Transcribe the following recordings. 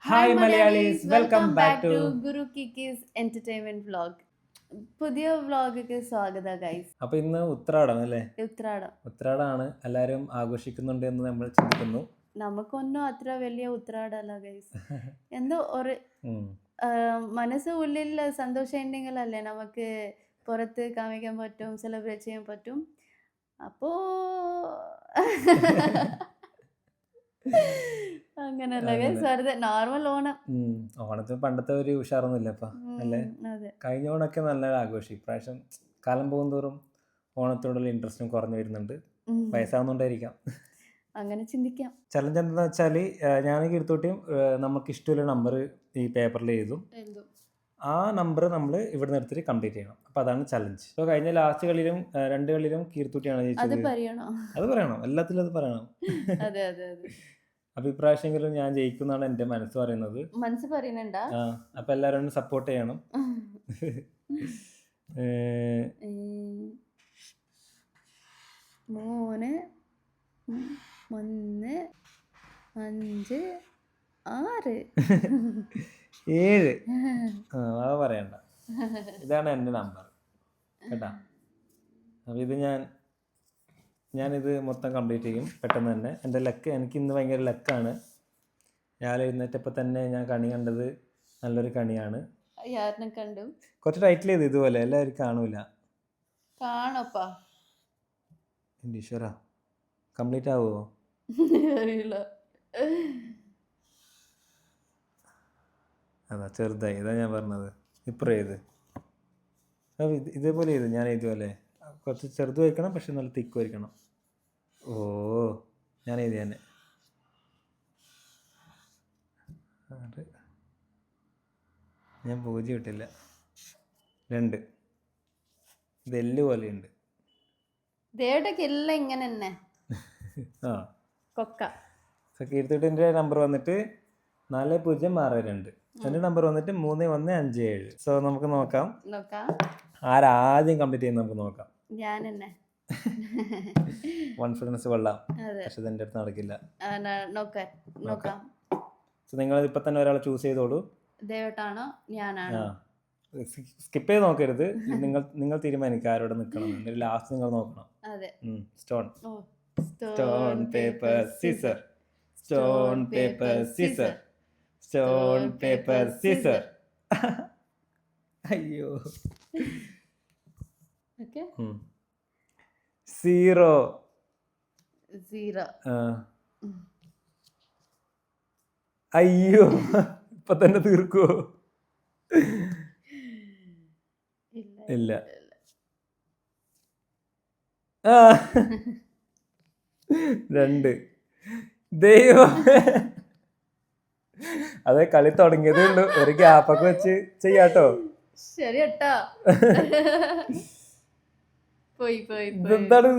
Hi Malayalees, welcome back to Guru Kikkis entertainment vlog. പുതിയ വ്ലോഗിക്ക് സ്വാഗതം ഗൈസ്. അപ്പൊ ഇന്ന് ഉത്രാടം അല്ലേ? ഉത്രാടമാണ്, എല്ലാവരും ആഘോഷിക്കുന്നുണ്ട് എന്ന് നമ്മൾ ചിന്തിക്കുന്നു. നമുക്കൊന്നും അത്ര വലിയ ഉത്രാടല്ല ഗൈസ്. എന്തോ ഒരു മനസ്സ് ഉള്ളിൽ സന്തോഷം ഉണ്ടെങ്കിലല്ലേ നമുക്ക് പുറത്ത് കാണിക്കാൻ പറ്റും, സെലിബ്രേറ്റ് ചെയ്യാൻ പറ്റും. അപ്പോ അങ്ങനല്ല ഗൈസ്, വെറുതെ നോർമൽ ഓണം. ഓണത്തിന് പണ്ടത്തെ ഒരു ഉഷാറൊന്നുമില്ല ഇപ്പൊ അല്ലേ? കഴിഞ്ഞ ഓണമൊക്കെ നല്ല ആഘോഷം. ഇപ്രാവശ്യം കാലം പോകുന്തോറും ഓണത്തോടുള്ള ഇൻട്രസ്റ്റും കുറഞ്ഞു വരുന്നുണ്ട്. വയസ്സാവുന്നോണ്ടായിരിക്കാം. അങ്ങനെ ചിന്തിക്കാം. ചലഞ്ച് എന്താണെന്ന് വെച്ചാൽ, ഞാൻ കീർത്തോട്ടിയും നമുക്ക് ഇഷ്ടമുള്ള നമ്പർ ഈ പേപ്പറിൽ എഴുതും. ആ നമ്പർ നമ്മൾ ഇവിടെ നിർത്തിട്ട് കംപ്ലീറ്റ് ചെയ്യണം. അപ്പൊ അതാണ് ചലഞ്ച്. ഇപ്പോൾ കഴിഞ്ഞ ലാസ്റ്റ് കളിയിലും 2 കളിയിലും കീർത്തൂട്ടിയാണ് ജയിച്ചത്. അത് പറയണം, എല്ലാത്തിലും അത് പറയണം. അപ്പൊ ഇപ്രാവശ്യമെങ്കിലും ഞാൻ ജയിക്കുന്നാണ് എന്റെ മനസ്സ് പറയുന്നത്. അപ്പൊ എല്ലാവരും സപ്പോർട്ട് ചെയ്യണം. 3 1 5 6 7 അത് പറയണ്ട. ഇതാണ് എൻ്റെ നമ്പർ കേട്ടാ. അപ്പോൾ ഇത് ഞാനിത് മൊത്തം കംപ്ലീറ്റ് ചെയ്യും പെട്ടെന്ന് തന്നെ. എൻ്റെ ലക്ക്, എനിക്ക് ഇന്ന് ഭയങ്കര ലക്കാണ്. രാവിലെ എഴുന്നേറ്റപ്പോൾ തന്നെ ഞാൻ കണി കണ്ടത് നല്ലൊരു കണിയാണ്. കണ്ടു. കുറച്ച് ടൈറ്റിൽ ചെയ്ത് ഇതുപോലെ എല്ലാവരും കാണൂല. എൻ്റെ ഈശ്വര, കംപ്ലീറ്റ് ആവുമോ അറിയില്ല. അതാ ചെറുതായി, ഇതാ ഞാൻ പറഞ്ഞത്. ഇപ്പുറം ചെയ്ത് ഇതേപോലെ ചെയ്ത് ഞാൻ ഇതുപോലെ കുറച്ച് ചെറുത് വയ്ക്കണം, പക്ഷെ നല്ല തിക്ക് വയ്ക്കണം. ഓ, ഞാൻ എഴുതി തന്നെ. ഞാൻ 0 ഇട്ടില്ല. 2 ഇത് എല്ല് പോലെയുണ്ട്. ആ, കീർത്തിട്ടിൻ്റെ നമ്പർ വന്നിട്ട് 4062. എൻ്റെ നമ്പർ വന്നിട്ട് 3157. സോ നമുക്ക് നോക്കാം ആരാദ്യം കംപ്ലീറ്റ് ചെയ്യുന്നത്. നമുക്ക് നോക്കാം. കോൺഫിഡൻസ് കൊള്ളാം, പക്ഷെ എൻ്റെ അടുത്ത് നടക്കില്ല. സോ നിങ്ങൾ ഇപ്പൊ തന്നെ ഒരാളെ ചൂസ് ചെയ്തോളൂ. സ്കിപ്പ് ചെയ്ത് നോക്കരുത്. നിങ്ങൾ തീരുമാനിക്കുക ആരോടെ നിൽക്കണം. ലാസ്റ്റ് നിങ്ങൾ നോക്കണം. Stone paper scissor, stone paper scissor, stone paper scissor. അയ്യോ. 0 അയ്യോ, ഇപ്പൊ തന്നെ തീർക്കുവോ? ഇല്ല. 2 ദൈവം. അതെ, കളി തുടങ്ങിയതേ ഉള്ളൂ. ഒരു ഗ്യാപ്പൊക്കെ വെച്ച് ചെയ്യാട്ടോ. ശരിട്ടാ. ഇതെന്താണ്?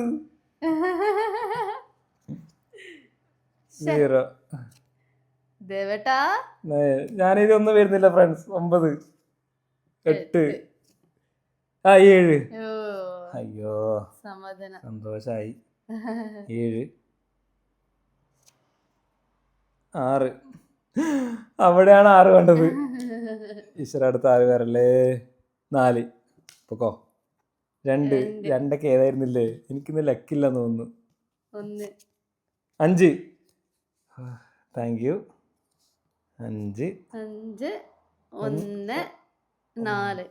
0. ഞാനിതൊന്നും വരുന്നില്ല ഫ്രണ്ട്സ്. 9 8 7. അയ്യോ, സന്തോഷായി. 7 6. അവിടെയാണ് 6 വേണ്ടത്. ഈശ്വര, അടുത്ത 6 പേരല്ലേ. 4 പൊക്കോ. 2 ഒക്കെ ഏതായിരുന്നില്ലേ? എനിക്കിന്ന് ലക്കില്ലെന്ന് തോന്നുന്നു. 5. Thank you. 5 1 4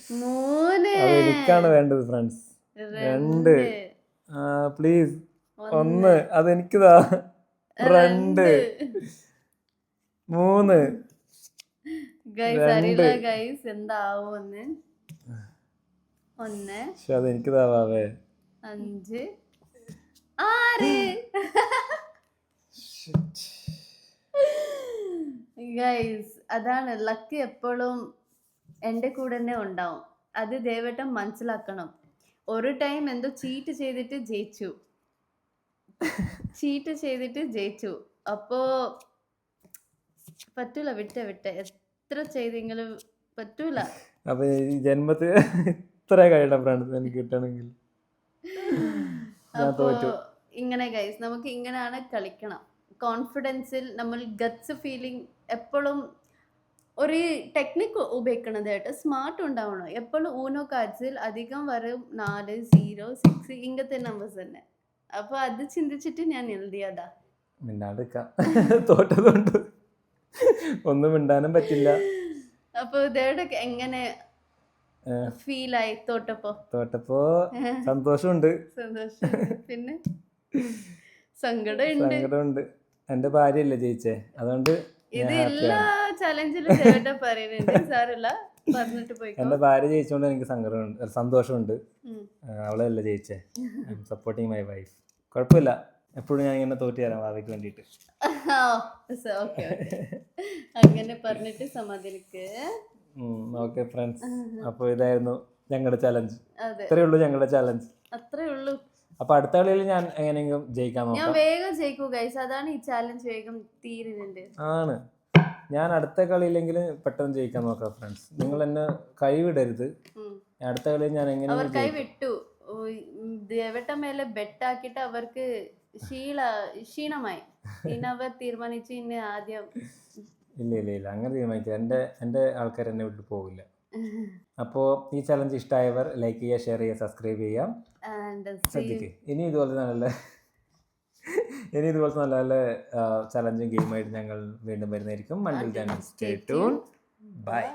3. അതെനിക്കാണ് വേണ്ടത് ഫ്രണ്ട്സ്. 2 പ്ലീസ്. 1 അതെനിക്കിതാ. 2 3 എന്താവുമെന്ന്. 1 അതെനിക്കിതാവേ. 5 6. ഗൈസ്, അതാണ് ലക്ക്. എപ്പോഴും എൻ്റെ കൂടെ തന്നെ ഉണ്ടാവും. അത് ദയവട്ടം മനസ്സിലാക്കണം. ഒരു ടൈം എന്തോ ചീറ്റ് ചെയ്തിട്ട് ജയിച്ചു. അപ്പോ പറ്റൂല, വിട്ട എത്ര ചെയ്തെങ്കിലും പറ്റൂല. അപ്പൊ ഈ ജന്മത്തിൽ ഇത്ര കഴിയണം ഫ്രണ്ട്സ് എനിക്ക് കിട്ടണമെങ്കിൽ. അപ്പോ ഇങ്ങനെ ഗൈസ്, നമുക്ക് ഇങ്ങനെയാണ് കളിക്കണം. കോൺഫിഡൻസിൽ നമ്മൾ ഗട്ട്സ് ഫീലിംഗ് എപ്പോഴും ഒരു ടെക്നിക്ക് ഉപയോഗിക്കണതായിട്ട് സ്മാർട്ട് ഉണ്ടാവണം. എപ്പോഴും ഊനോ കാർഡ്സിൽ അധികം വരും 4, 0, 6 ഇങ്ങനത്തെ നമ്പേഴ്സ് തന്നെ. അപ്പോൾ അത് ചിന്തിച്ചിട്ട് ഞാൻ എഴുതിയതാ. മിണ്ടാണ്ടിരിക്കാം തോറ്റതുകൊണ്ട് ഒന്നും മിണ്ടാനും പറ്റില്ല. അപ്പോൾ ഇതേടെ എങ്ങനെ ഫീലായി തോറ്റപ്പോ സന്തോഷമുണ്ട്, സന്തോഷം, പിന്നെ സങ്കടമുണ്ട്. എന്റെ ഭാര്യയല്ലേ ജയിച്ചേ, അതുകൊണ്ട് ഇത് എല്ലാ ചലഞ്ചിലും ചേട്ടാ പറയുന്നുണ്ട്. സാരല്ല, പറഞ്ഞിട്ട് പോയിക്കോ. എന്റെ ഭാര്യ ജയിച്ചോണ്ട് എനിക്ക് സന്തോഷമുണ്ട്. അവളല്ല ജയിച്ചേ. Supporting my wife. കുഴപ്പമില്ല, എപ്പോഴും ഞാൻ ഇങ്ങനെ തോറ്റു തരാം ഭാവിക്ക് വേണ്ടിയിട്ട്. അങ്ങനെ പറഞ്ഞിട്ട് സമാധാനിക്ക്. ഓക്കെ ഫ്രണ്ട്സ്, അപ്പോൾ ഇതായിരുന്നു ഞങ്ങളുടെ ചലഞ്ച്. ഇത്രയേ ഉള്ളൂ ഞങ്ങളുടെ ചലഞ്ച്, അത്രേ ഉള്ളൂ. അപ്പൊ അടുത്ത കളിയിൽ ഞാൻ എങ്ങനെയെങ്കിലും ജയിക്കാൻ ഞാൻ നോക്കാം. വേഗം ജയിക്കൂ ഗൈസ്, അതാണ് ഈ ചാലഞ്ച് വേഗം തീരുന്നുണ്ട്. ആണ്, ഞാൻ അടുത്ത കളിയിലെങ്കിലും പെട്ടെന്ന് ജയിക്കാൻ നോക്കാം ഫ്രണ്ട്സ്. നിങ്ങൾ എന്നെ കൈവിടരുത്. അടുത്ത കളിയിൽ ഞാൻ എങ്ങനെ അവർ കൈവിട്ടു. ദേവട്ട മേലെ ബെറ്റാക്കിട്ട് അവർക്ക് ക്ഷീണമായി. പിന്നെ അവർ തീരുമാനിച്ചു ഇന്ന് ആദ്യം. ഇല്ല അങ്ങനെ തീരുമാനിക്കുക. എൻ്റെ ആൾക്കാർ എന്നെ വിട്ടു പോകില്ല. അപ്പോൾ ഈ ചലഞ്ച് ഇഷ്ടമായവർ ലൈക്ക് ചെയ്യുക, ഷെയർ ചെയ്യുക, സബ്സ്ക്രൈബ് ചെയ്യാം. ശ്രദ്ധിക്കുക, ഇനി ഇതുപോലത്തെ നല്ല നല്ല ചലഞ്ചും ഗെയിമായിട്ട് ഞങ്ങൾ വീണ്ടും വരുന്നതായിരിക്കും. Until then, stay tuned. Bye.